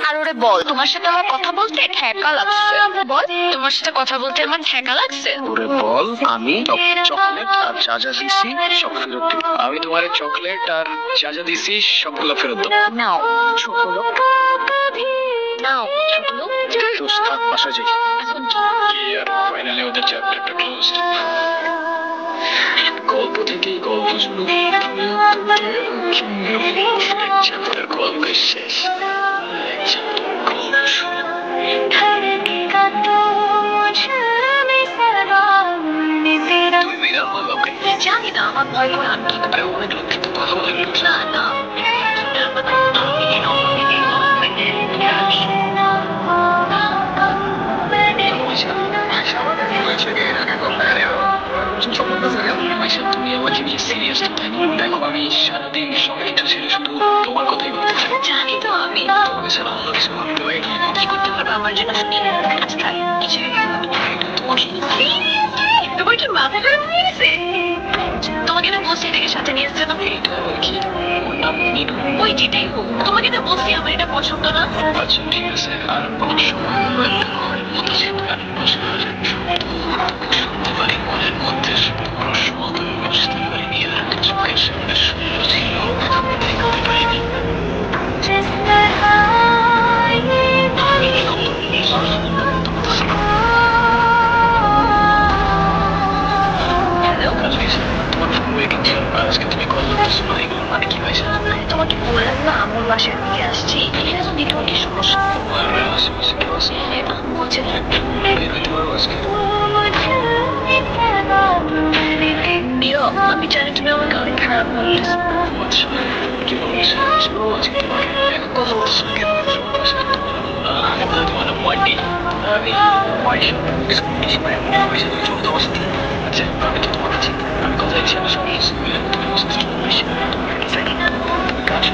আর ওরে বল, তোমার সাথে আমার কথা বলতে ঠেকা লাগছে। বল, তোমার সাথে কথা বলতে আমার ঠেকা লাগছে। ওরে বল, আমি চকলেট আর যা যা দিছি সব ফেরত দিব। আমি তোমার চকলেট আর যা যা দিছি সবগুলো ফেরত দেব। নাও ছোট লোক, নাও ছোট লোক। দোস্ত থাক, বাসা যাই। এখন কি? ফাইনালি ওদের চ্যাপ্টারটা ক্লোজড। গল্প থেকেই গল্প শুরু, চ্যাপ্টার গল্প শেষ, চ্যাপ্টার গল্প শুরু। তুমি বিড়াল বলো ওকে? জানি না, আমার ভয় করে আমি কি আরে অনেক লোক কিন্তু কথা বলে না না। তুমি আমাকে নিয়ে সিরিয়াস তো তাই না? দেখো আমি সারাদিন সব কিছু ছেড়ে শুধু তোমার কথাই বলতে চাই। জানি তো আমি তোমাকে ছাড়া অন্য কিছু ভাবতে পারি না। কি করতে পারবো আমার জন্য শুনি। আচ্ছা তাই কিছু তোমার কি তোমার কি মাথা খারাপ হয়ে গেছে? তোমাকে না বলছি এটাকে সাথে নিয়ে আসতে না। এটা আবার কি? ওর নাম মিনু। ওই যেটাই হোক, তোমাকে না বলছি আমার এটা পছন্দ না। আচ্ছা ঠিক আছে, আর কোনো সময় মতো গান শুনতে পারি মনের মধ্যে প্রশ্ন বুঝতে পারিনি, আর চোখের সামনে শূন্য ছিল দেখতে পারিনি। তোমার ফোন ওয়েটিং ছিল, আজকে তুমি কল করতেছো না, এগুলো মানে কি ভাই? তোমাকে বললাম না আমার বাসার দিকে আসছি, এখন নেটওয়ার্কের সমস্যা। আম্মু হচ্ছে বের হইতে পারো আজকে? নীরব, আমি জানি তুমি আমাকে অনেক খারাপ বলতেছো। আচ্ছা কি বলছে? আজকে তোমাকে এখন কথা বলতেছো কেন? তোমার মাটি আমি পয়সা পয়সা তুমি চলতে বসতে। আচ্ছা আমি তো তোমার কাছে আমি কথা দিচ্ছি, আমি সব কিছু তুমি বুঝতে পারছি। কাজ